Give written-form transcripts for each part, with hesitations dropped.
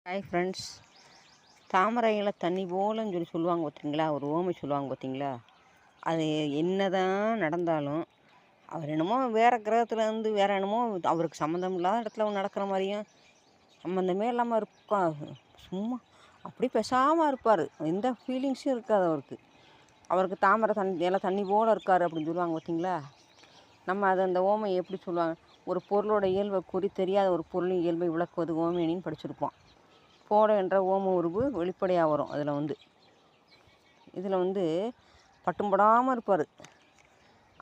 Hi friends. தாமரையில தண்ணி போலன்னு சொல்லுவாங்க பார்த்தீங்களா, ஒரு ஓமை சொல்லுவாங்க பார்த்தீங்களா. அது என்ன தான் நடந்தாலும் அவர் என்னமோ வேறு கிரகத்துலேருந்து வேறு என்னமோ அவருக்கு சம்மந்தம் இல்லாத இடத்துல நடக்கிற மாதிரியும் சம்மந்தமே இல்லாமல் இருப்பா. சும்மா அப்படி பேசாமல் இருப்பார். எந்த ஃபீலிங்ஸும் இருக்காது அவருக்கு. அவருக்கு தாமரை இலை தண்ணி போல் இருக்கார் அப்படின்னு சொல்லுவாங்க பார்த்தீங்களா. நம்ம அதை அந்த ஓமை எப்படி சொல்லுவாங்க, ஒரு பொருளோட இயல்பை கூறி தெரியாத ஒரு பொருளின் இயல்பை விளக்குவது ஓமையினின்னு படிச்சிருப்போம். போட என்ற ஓம உருவு வெளிப்படையாக வரும். இதில் பட்டும் படாமல் இருப்பார்.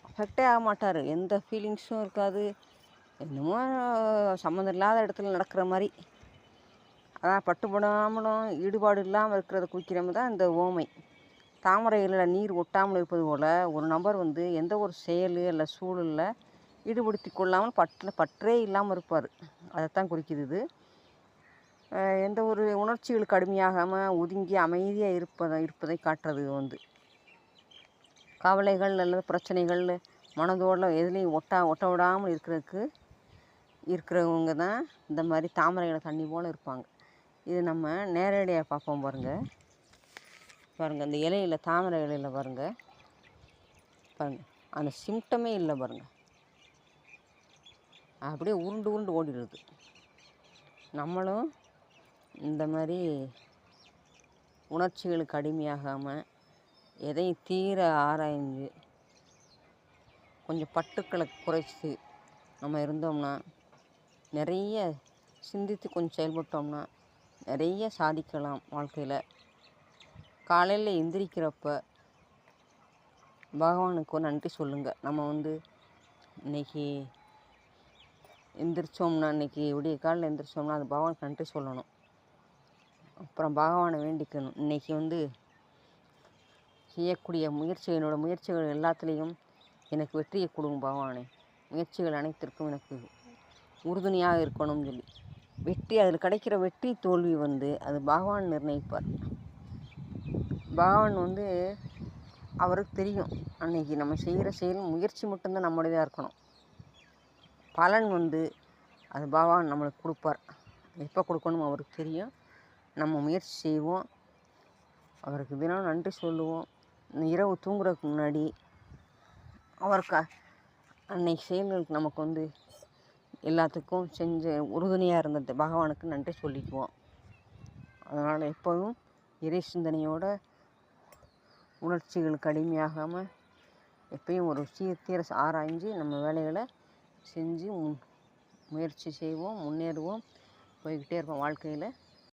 அஃபெக்டே ஆக மாட்டார். எந்த ஃபீலிங்ஸும் இருக்காது. என்னமோ சம்மந்தம் இல்லாத இடத்துல நடக்கிற மாதிரி. அதான் பட்டுப்படாமலும் ஈடுபாடு இல்லாமல் இருக்கிறத குறிக்கிற மாதிரி தான் இந்த ஓமை. தாமரையில் நீர் ஒட்டாமல் இருப்பது போல் ஒரு நபர் எந்த ஒரு செயல் இல்லை சூழலில் ஈடுபடுத்தி கொள்ளாமல் பற்றே இல்லாமல் இருப்பார். அதைத்தான் குறிக்குது இது. எந்த ஒரு உணர்ச்சிகளுக்கு கடுமையாகாமல் ஒதுங்கி அமைதியாக இருப்பதை காட்டுறது. கவலைகள் அல்லது பிரச்சனைகள் மனதோடு எதுலேயும் ஒட்ட விடாமல் இருக்கிறவங்க தான் இந்த மாதிரி தாமரைகளை தண்ணி போல் இருப்பாங்க. இது நம்ம நேரடியாக பார்ப்போம் பாருங்கள். அந்த இலையில் தாமரை இலையில் பாருங்கள் அந்த சிம்டமே இல்லை பாருங்கள். அப்படியே உருண்டு உருண்டு ஓடிடுது. நம்மளும் இந்த மாதிரி உணர்ச்சிகளுக்கு அடிமையாகாமல் எதையும் தீர ஆராய்ஞ்சு கொஞ்சம் பட்டுக்களை குறைச்சி நம்ம இருந்தோம்னா, நிறைய சிந்தித்து கொஞ்சம் செயல்பட்டோம்னா நிறைய சாதிக்கலாம் வாழ்க்கையில். காலையில் எந்திரிக்கிறப்ப பகவானுக்கு ஒரு நன்றி சொல்லுங்கள். நம்ம இன்றைக்கி எந்திரிச்சோம்னா, இன்றைக்கி விடிய காலையில் எந்திரிச்சோம்னா அது பகவானுக்கு நன்றி சொல்லணும். அப்புறம் பகவானை வேண்டிக்கணும். இன்றைக்கி செய்யக்கூடிய என்னோடய முயற்சிகள் எல்லாத்துலேயும் எனக்கு வெற்றியை கொடுங்க பகவானே. முயற்சிகள் அனைத்திற்கும் எனக்கு உறுதுணையாக இருக்கணும்னு சொல்லி அதில் கிடைக்கிற வெற்றி தோல்வி அது பகவான் நிர்ணயிப்பார். பகவான் அவருக்கு தெரியும். அன்றைக்கி நம்ம செய்கிற செயல் முயற்சி மட்டும்தான் நம்முடையதாக இருக்கணும். பலன் அது பகவான் நம்மளுக்கு கொடுப்பார். எப்போ கொடுக்கணும் அவருக்கு தெரியும். நம்ம முயற்சி செய்வோம். அவருக்கு தினம் நன்றி சொல்லுவோம். இரவு தூங்குறதுக்கு முன்னாடி அவருக்கு அன்னைக்கு செயல்களுக்கு நமக்கு எல்லாத்துக்கும் செஞ்ச உறுதுணையாக இருந்தது பகவானுக்கு நன்றி சொல்லிக்குவோம். அதனால் எப்போதும் இறை சிந்தனையோட உணர்ச்சிகளுக்கு அடிமையாகாமல் எப்பயும் ஒரு தீர ஆராய்ஞ்சு நம்ம வேலைகளை செஞ்சு முயற்சி செய்வோம், முன்னேறுவோம், போய்கிட்டே இருப்போம் வாழ்க்கையில்.